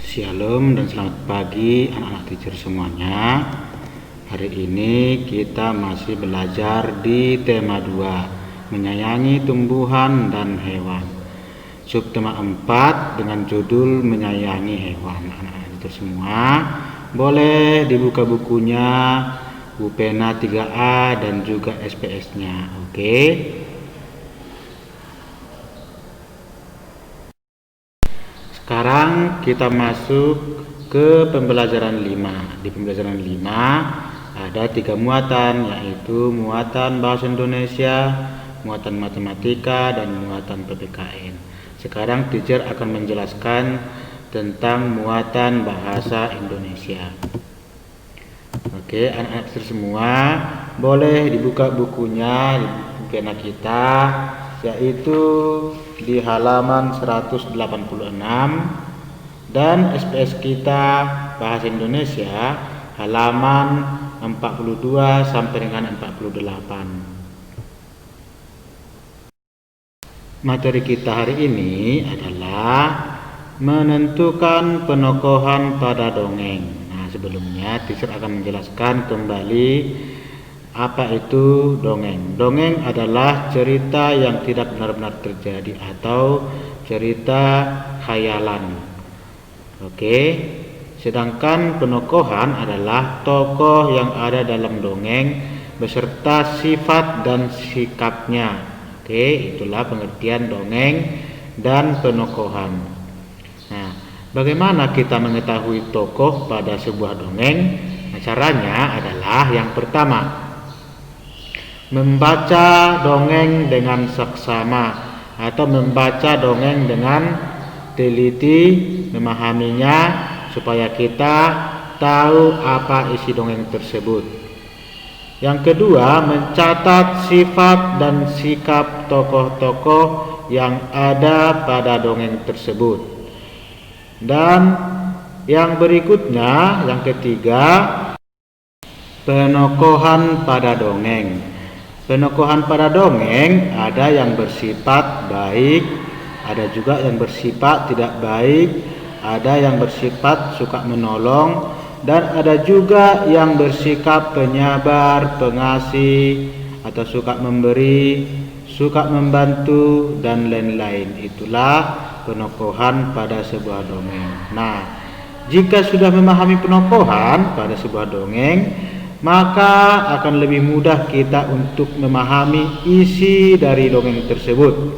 Shalom dan selamat pagi anak-anak teacher semuanya. Hari ini kita masih belajar di tema 2, menyayangi tumbuhan dan hewan. Subtema 4 dengan judul menyayangi hewan. Anak-anak teacher semua boleh dibuka bukunya, buku pena 3A dan juga SPS-nya. Oke. Sekarang kita masuk ke pembelajaran 5. Di pembelajaran 5 ada 3 muatan, yaitu muatan bahasa Indonesia, muatan matematika, dan muatan PPKN. Sekarang teacher akan menjelaskan tentang muatan bahasa Indonesia. Oke, anak-anak teacher semua boleh dibuka bukunya, di pena kita, yaitu di halaman 186, dan SPS kita bahasa Indonesia halaman 42 sampai dengan 48. Materi kita hari ini adalah menentukan penokohan pada dongeng. Nah, sebelumnya teacher akan menjelaskan kembali apa itu dongeng. Dongeng adalah cerita yang tidak benar-benar terjadi atau cerita khayalan. Oke. Sedangkan penokohan adalah tokoh yang ada dalam dongeng beserta sifat dan sikapnya. Oke, itulah pengertian dongeng dan penokohan. Nah, bagaimana kita mengetahui tokoh pada sebuah dongeng? Nah, caranya adalah yang pertama, membaca dongeng dengan seksama atau membaca dongeng dengan teliti, memahaminya supaya kita tahu apa isi dongeng tersebut. Yang kedua, mencatat sifat dan sikap tokoh-tokoh yang ada pada dongeng tersebut. Dan yang berikutnya, yang ketiga, penokohan pada dongeng. Penokohan pada dongeng ada yang bersifat baik, ada juga yang bersifat tidak baik, ada yang bersifat suka menolong, dan ada juga yang bersikap penyabar, pengasih, atau suka memberi, suka membantu, dan lain-lain. Itulah penokohan pada sebuah dongeng. Nah, jika sudah memahami penokohan pada sebuah dongeng, maka akan lebih mudah kita untuk memahami isi dari dongeng tersebut,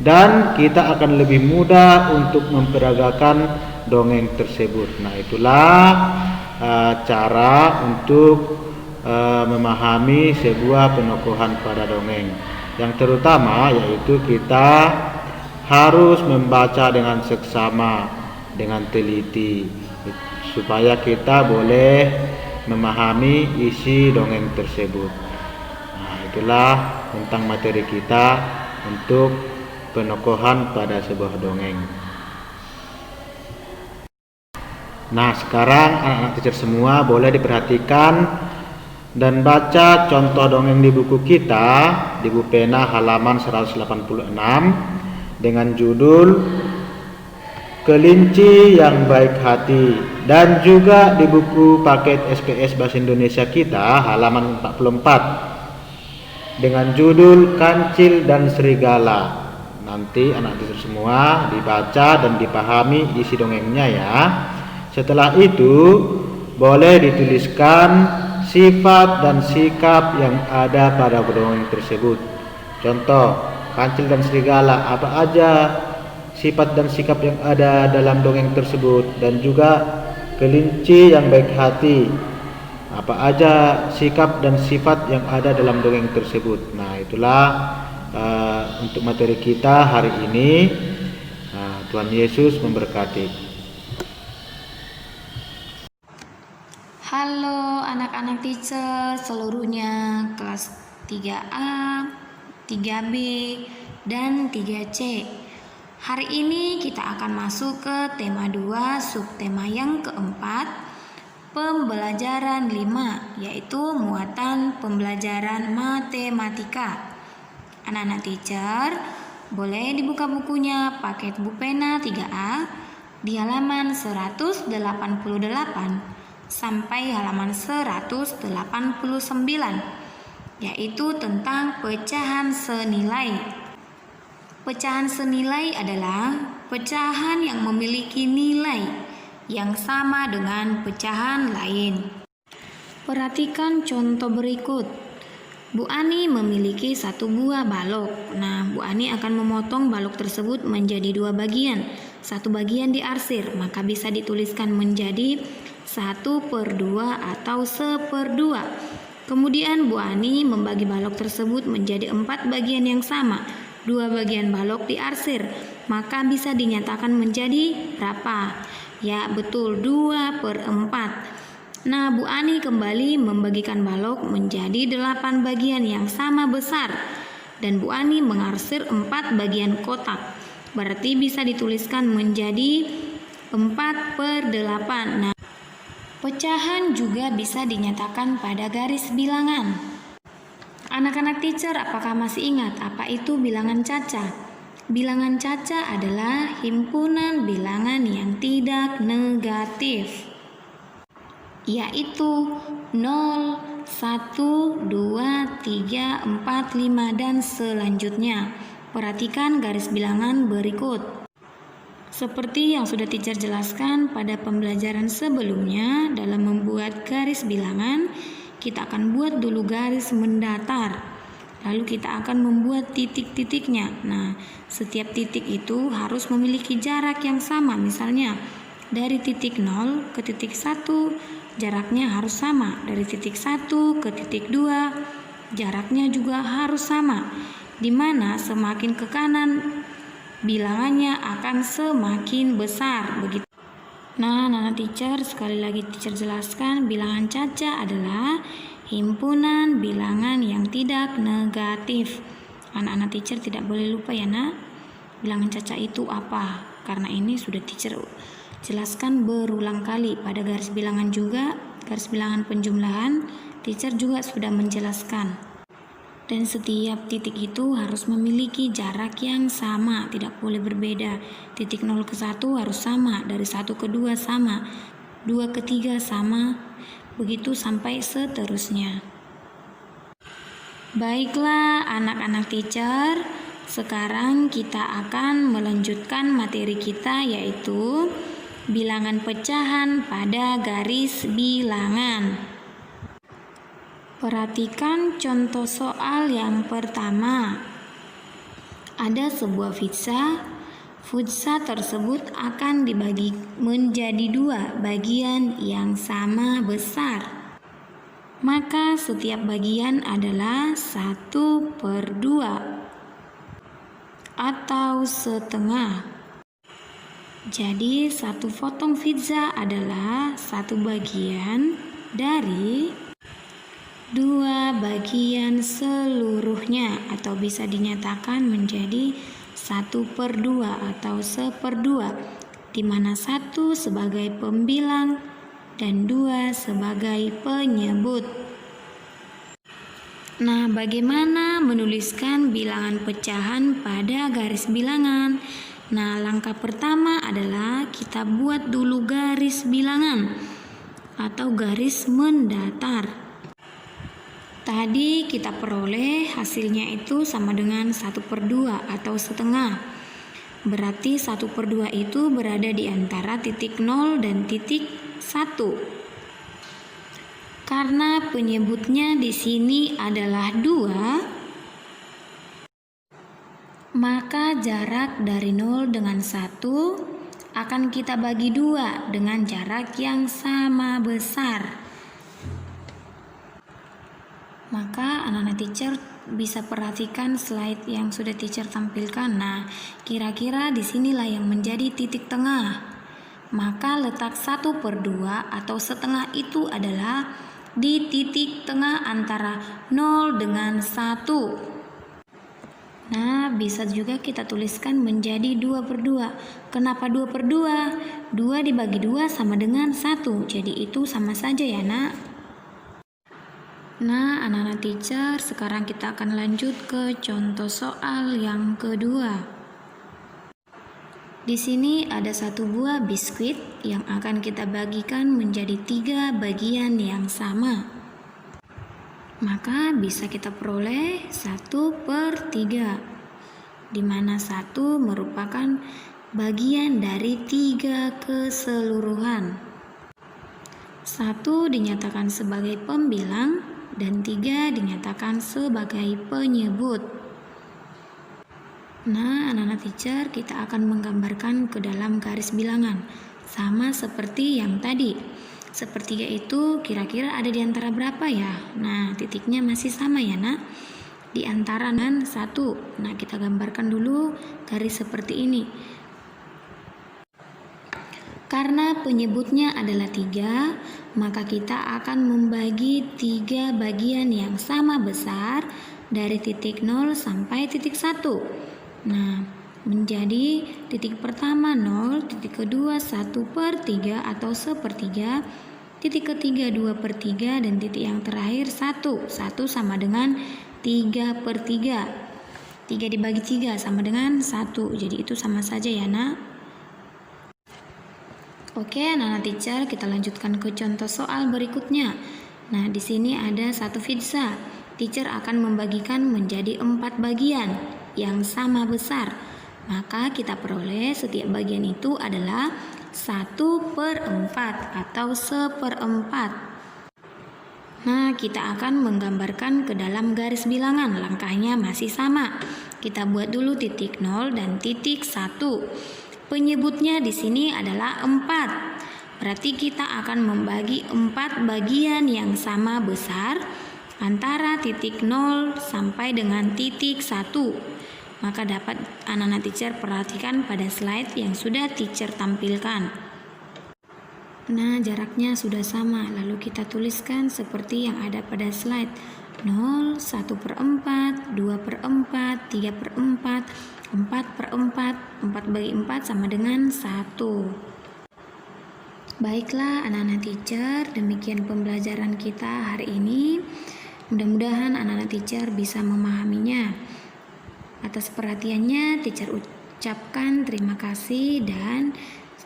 dan kita akan lebih mudah untuk memperagakan dongeng tersebut. Nah, itulah cara untuk memahami sebuah penokohan pada dongeng. Yang terutama yaitu kita harus membaca dengan seksama, dengan teliti, supaya kita boleh memahami isi dongeng tersebut. Nah, itulah tentang materi kita untuk penokohan pada sebuah dongeng. Nah, sekarang anak-anak teacher semua boleh diperhatikan dan baca contoh dongeng di buku kita, di buku pena halaman 186 dengan judul Kelinci yang Baik Hati, dan juga di buku paket SPS Bahasa Indonesia kita halaman 44 dengan judul Kancil dan Serigala. Nanti anak teacher semua dibaca dan dipahami isi dongengnya ya. Setelah itu boleh dituliskan sifat dan sikap yang ada pada dongeng tersebut. Contoh, Kancil dan Serigala, apa aja sifat dan sikap yang ada dalam dongeng tersebut, dan juga kelinci yang baik hati, apa aja sikap dan sifat yang ada dalam dongeng tersebut. Nah, itulah untuk materi kita hari ini. Tuhan Yesus memberkati. Halo anak-anak teacher seluruhnya kelas 3A, 3B, dan 3C. Hari ini kita akan masuk ke tema 2, subtema yang keempat, pembelajaran 5, yaitu muatan pembelajaran matematika. Anak-anak teacher, boleh dibuka bukunya paket buku pena 3A di halaman 188 sampai halaman 189, yaitu tentang pecahan senilai. Pecahan senilai adalah pecahan yang memiliki nilai yang sama dengan pecahan lain. Perhatikan contoh berikut. Bu Ani memiliki satu buah balok. Nah, Bu Ani akan memotong balok tersebut menjadi dua bagian. Satu bagian diarsir, maka bisa dituliskan menjadi 1/2 atau 1/2. Kemudian Bu Ani membagi balok tersebut menjadi 4 bagian yang sama. 2 bagian balok diarsir, maka bisa dinyatakan menjadi berapa? Ya, betul, 2/4. Nah, Bu Ani kembali membagikan balok menjadi 8 bagian yang sama besar. Dan Bu Ani mengarsir 4 bagian kotak. Berarti bisa dituliskan menjadi 4/8. Nah, pecahan juga bisa dinyatakan pada garis bilangan. Anak-anak teacher, apakah masih ingat apa itu bilangan caca? Bilangan caca adalah himpunan bilangan yang tidak negatif, yaitu 0, 1, 2, 3, 4, 5, dan selanjutnya. Perhatikan garis bilangan berikut. Seperti yang sudah teacher jelaskan pada pembelajaran sebelumnya, dalam membuat garis bilangan, kita akan buat dulu garis mendatar. Lalu kita akan membuat titik-titiknya. Nah, setiap titik itu harus memiliki jarak yang sama. Misalnya, dari titik 0 ke titik 1, jaraknya harus sama. Dari titik 1 ke titik 2, jaraknya juga harus sama. Di mana semakin ke kanan, bilangannya akan semakin besar. Begitu. Nah, teacher, sekali lagi teacher jelaskan, bilangan caca adalah himpunan bilangan yang tidak negatif. Anak-anak teacher tidak boleh lupa ya, nak. Bilangan caca itu apa? Karena ini sudah teacher jelaskan berulang kali. Pada garis bilangan juga, garis bilangan penjumlahan, teacher juga sudah menjelaskan. Dan setiap titik itu harus memiliki jarak yang sama, tidak boleh berbeda. Titik 0 ke 1 harus sama, dari 1 ke 2 sama, 2 ke 3 sama, begitu sampai seterusnya. Baiklah anak-anak teacher, sekarang kita akan melanjutkan materi kita, yaitu bilangan pecahan pada garis bilangan. Perhatikan contoh soal yang pertama. Ada sebuah pizza. Pizza tersebut akan dibagi menjadi 2 bagian yang sama besar. Maka setiap bagian adalah 1/2 atau setengah. Jadi satu potong pizza adalah 1 bagian dari 2 bagian seluruhnya, atau bisa dinyatakan menjadi 1/2 atau 1/2, di mana 1 sebagai pembilang dan 2 sebagai penyebut. Nah, bagaimana menuliskan bilangan pecahan pada garis bilangan? Nah, langkah pertama adalah kita buat dulu garis bilangan atau garis mendatar. Tadi kita peroleh hasilnya itu sama dengan 1/2 atau setengah. Berarti 1/2 itu berada di antara titik 0 dan titik 1. Karena penyebutnya di sini adalah 2, maka jarak dari 0 dengan 1 akan kita bagi 2 dengan jarak yang sama besar. Maka anak-anak teacher bisa perhatikan slide yang sudah teacher tampilkan. Nah, kira-kira disinilah yang menjadi titik tengah. Maka letak 1/2 atau setengah itu adalah di titik tengah antara 0 dengan 1. Nah, bisa juga kita tuliskan menjadi 2/2. Kenapa 2/2? 2 dibagi 2 sama dengan 1. Jadi itu sama saja ya, nak. Nah, anak-anak teacher, sekarang kita akan lanjut ke contoh soal yang kedua. Di sini ada satu buah biskuit yang akan kita bagikan menjadi 3 bagian yang sama. Maka bisa kita peroleh 1/3, di mana 1 merupakan bagian dari 3 keseluruhan. 1 dinyatakan sebagai pembilang dan 3 dinyatakan sebagai penyebut. Nah, anak-anak teacher, kita akan menggambarkan ke dalam garis bilangan, sama seperti yang tadi. 1/3 itu kira-kira ada di antara berapa ya? Nah, titiknya masih sama ya, nak? Di antara 1. Nah, kita gambarkan dulu garis seperti ini. Karena penyebutnya adalah 3, maka kita akan membagi 3 bagian yang sama besar dari titik 0 sampai titik 1. Nah, menjadi titik pertama 0, titik kedua 1/3 atau 1/3, titik ketiga 2/3, dan titik yang terakhir 1. 1 sama dengan 3/3. 3 dibagi 3 sama dengan 1. Jadi itu sama saja ya, nak. Oke, anak-anak teacher, kita lanjutkan ke contoh soal berikutnya. Nah, di sini ada satu pizza. Teacher akan membagikan menjadi 4 bagian yang sama besar. Maka kita peroleh setiap bagian itu adalah 1/4 atau 1/4. Nah, kita akan menggambarkan ke dalam garis bilangan. Langkahnya masih sama. Kita buat dulu titik 0 dan titik 1. Penyebutnya di sini adalah 4. Berarti kita akan membagi 4 bagian yang sama besar antara titik 0 sampai dengan titik 1. Maka dapat anak-anak teacher perhatikan pada slide yang sudah teacher tampilkan. Nah, jaraknya sudah sama, lalu kita tuliskan seperti yang ada pada slide. 0, 1/4, 2/4, 3/4, 4/4, 4 bagi 4 sama dengan 1. Baiklah anak-anak teacher, demikian pembelajaran kita hari ini. Mudah-mudahan anak-anak teacher bisa memahaminya. Atas perhatiannya, teacher ucapkan terima kasih dan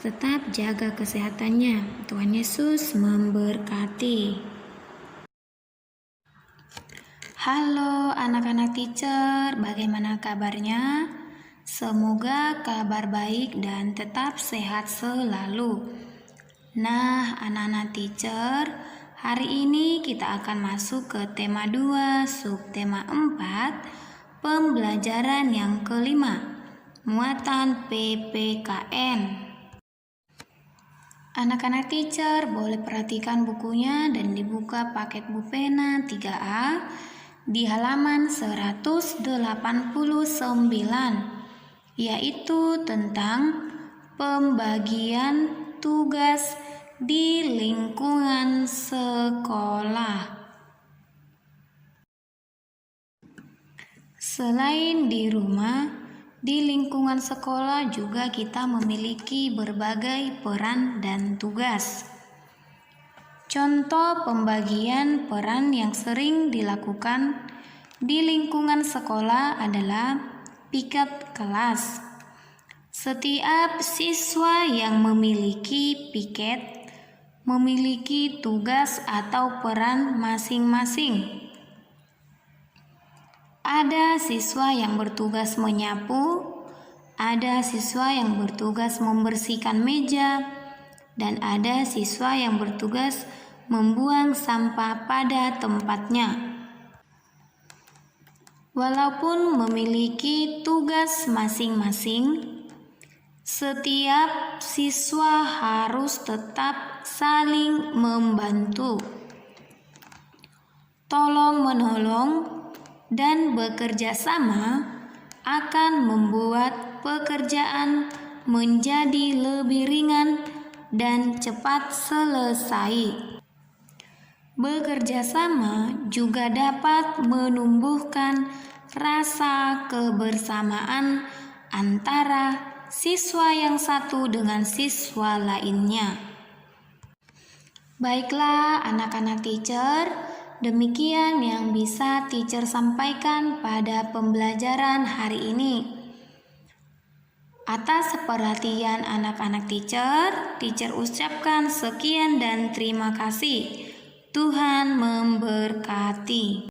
tetap jaga kesehatannya. Tuhan Yesus memberkati. Halo anak-anak teacher, bagaimana kabarnya? Semoga kabar baik dan tetap sehat selalu. Nah, anak-anak teacher, hari ini kita akan masuk ke tema 2, subtema 4, pembelajaran yang kelima, muatan PPKN. Anak-anak teacher boleh perhatikan bukunya dan dibuka paket Bupena 3A di halaman 189, yaitu tentang pembagian tugas di lingkungan sekolah. Selain di rumah, di lingkungan sekolah juga kita memiliki berbagai peran dan tugas. Contoh pembagian peran yang sering dilakukan di lingkungan sekolah adalah piket kelas. Setiap siswa yang memiliki piket memiliki tugas atau peran masing-masing. Ada siswa yang bertugas menyapu, ada siswa yang bertugas membersihkan meja, dan ada siswa yang bertugas membuang sampah pada tempatnya. Walaupun memiliki tugas masing-masing, setiap siswa harus tetap saling membantu, tolong-menolong, dan bekerja sama akan membuat pekerjaan menjadi lebih ringan dan cepat selesai. Bekerja sama juga dapat menumbuhkan rasa kebersamaan antara siswa yang satu dengan siswa lainnya. Baiklah anak-anak teacher, demikian yang bisa teacher sampaikan pada pembelajaran hari ini. Atas perhatian anak-anak teacher ucapkan sekian dan terima kasih. Tuhan